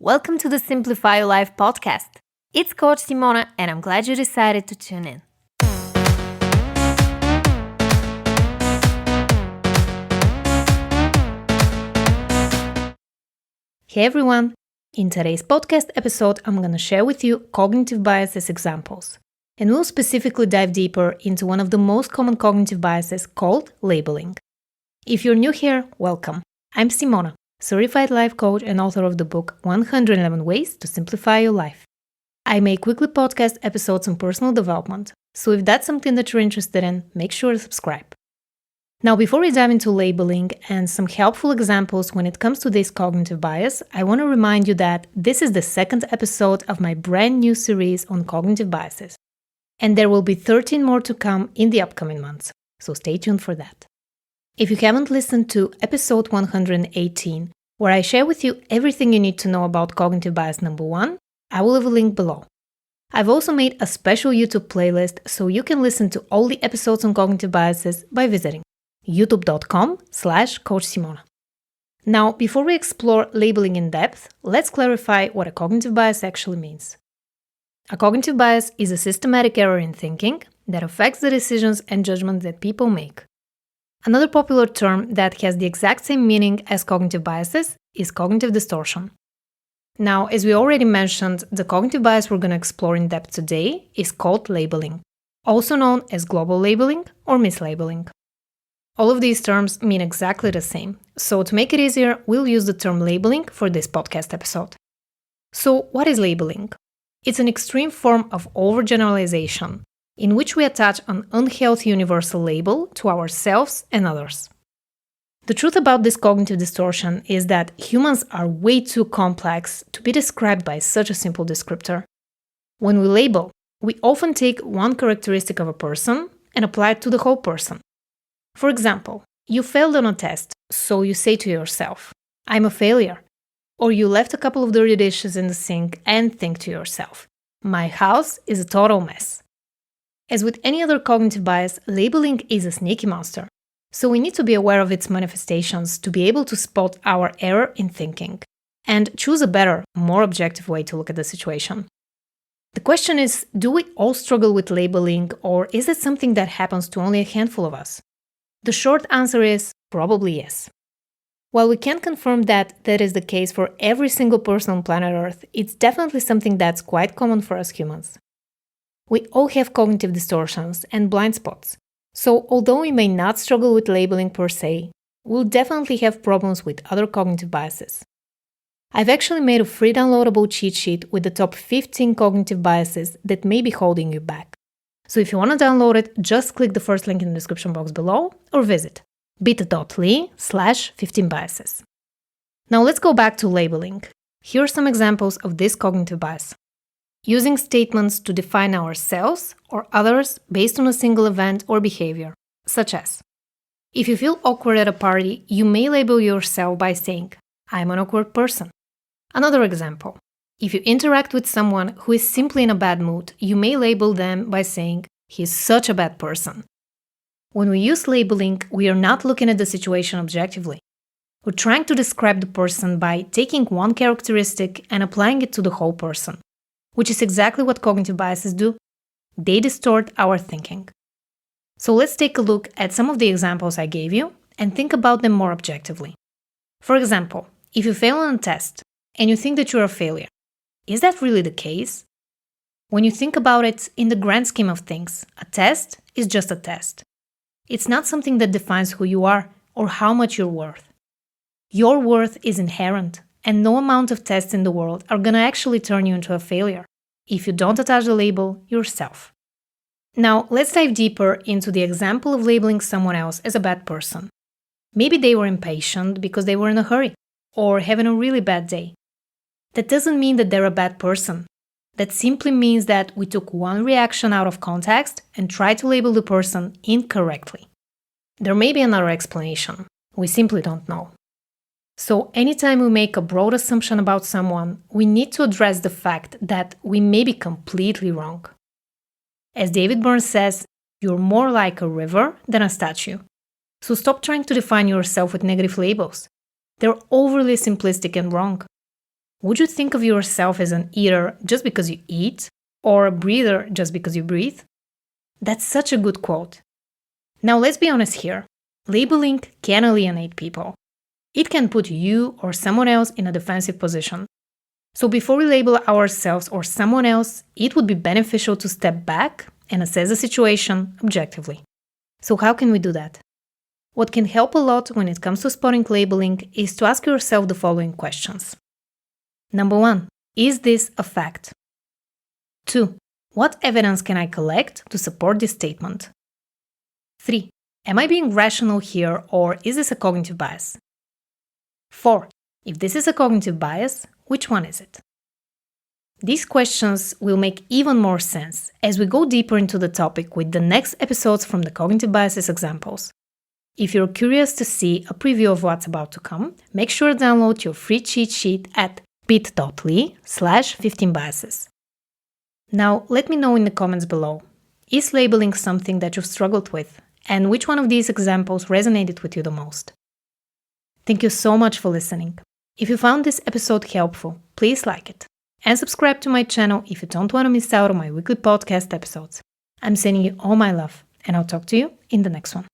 Welcome to the Simplify Your Life podcast. It's Coach Simona, and I'm glad you decided to tune in. Hey everyone! In today's podcast episode, I'm going to share with you cognitive biases examples. And we'll specifically dive deeper into one of the most common cognitive biases called labeling. If you're new here, welcome. I'm Simona, certified life coach and author of the book 111 Ways to Simplify Your Life. I make weekly podcast episodes on personal development, so if that's something that you're interested in, make sure to subscribe. Now, before we dive into labeling and some helpful examples when it comes to this cognitive bias, I want to remind you that this is the second episode of my brand new series on cognitive biases. And there will be 13 more to come in the upcoming months, so stay tuned for that. If you haven't listened to episode 118, where I share with you everything you need to know about cognitive bias number 1, I will have a link below. I've also made a special YouTube playlist so you can listen to all the episodes on cognitive biases by visiting youtube.com/CoachSimona. Now, before we explore labeling in depth, let's clarify what a cognitive bias actually means. A cognitive bias is a systematic error in thinking that affects the decisions and judgments that people make. Another popular term that has the exact same meaning as cognitive biases is cognitive distortion. Now, as we already mentioned, the cognitive bias we're going to explore in depth today is called labeling, also known as global labeling or mislabeling. All of these terms mean exactly the same, so to make it easier, we'll use the term labeling for this podcast episode. So, what is labeling? It's an extreme form of overgeneralization, in which we attach an unhealthy universal label to ourselves and others. The truth about this cognitive distortion is that humans are way too complex to be described by such a simple descriptor. When we label, we often take one characteristic of a person and apply it to the whole person. For example, you failed on a test, so you say to yourself, I'm a failure. Or you left a couple of dirty dishes in the sink and think to yourself, my house is a total mess. As with any other cognitive bias, labeling is a sneaky monster. So we need to be aware of its manifestations to be able to spot our error in thinking and choose a better, more objective way to look at the situation. The question is, do we all struggle with labeling, or is it something that happens to only a handful of us? The short answer is probably yes. While we can't confirm that is the case for every single person on planet Earth, it's definitely something that's quite common for us humans. We all have cognitive distortions and blind spots, so although we may not struggle with labeling per se, we'll definitely have problems with other cognitive biases. I've actually made a free downloadable cheat sheet with the top 15 cognitive biases that may be holding you back. So if you want to download it, just click the first link in the description box below or visit bit.ly/15biases. Now let's go back to labeling. Here are some examples of this cognitive bias. Using statements to define ourselves or others based on a single event or behavior, such as, if you feel awkward at a party, you may label yourself by saying, I'm an awkward person. Another example, if you interact with someone who is simply in a bad mood, you may label them by saying, he's such a bad person. When we use labeling, we are not looking at the situation objectively. We're trying to describe the person by taking one characteristic and applying it to the whole person, which is exactly what cognitive biases do. They distort our thinking. So let's take a look at some of the examples I gave you and think about them more objectively. For example, if you fail on a test and you think that you're a failure, is that really the case? When you think about it, in the grand scheme of things, a test is just a test. It's not something that defines who you are or how much you're worth. Your worth is inherent, and no amount of tests in the world are going to actually turn you into a failure if you don't attach the label yourself. Now, let's dive deeper into the example of labeling someone else as a bad person. Maybe they were impatient because they were in a hurry or having a really bad day. That doesn't mean that they're a bad person. That simply means that we took one reaction out of context and tried to label the person incorrectly. There may be another explanation. We simply don't know. So anytime we make a broad assumption about someone, we need to address the fact that we may be completely wrong. As David Burns says, you're more like a river than a statue. So stop trying to define yourself with negative labels. They're overly simplistic and wrong. Would you think of yourself as an eater just because you eat, or a breather just because you breathe? That's such a good quote. Now let's be honest here. Labeling can alienate people. It can put you or someone else in a defensive position. So before we label ourselves or someone else, it would be beneficial to step back and assess the situation objectively. So how can we do that? What can help a lot when it comes to spotting labeling is to ask yourself the following questions. Number 1, is this a fact? 2, what evidence can I collect to support this statement? 3, am I being rational here, or is this a cognitive bias? 4, if this is a cognitive bias, which one is it? These questions will make even more sense as we go deeper into the topic with the next episodes from the cognitive biases examples. If you're curious to see a preview of what's about to come, make sure to download your free cheat sheet at bit.ly/15biases. Now, let me know in the comments below, is labeling something that you've struggled with, and which one of these examples resonated with you the most? Thank you so much for listening. If you found this episode helpful, please like it, and subscribe to my channel if you don't want to miss out on my weekly podcast episodes. I'm sending you all my love, and I'll talk to you in the next one.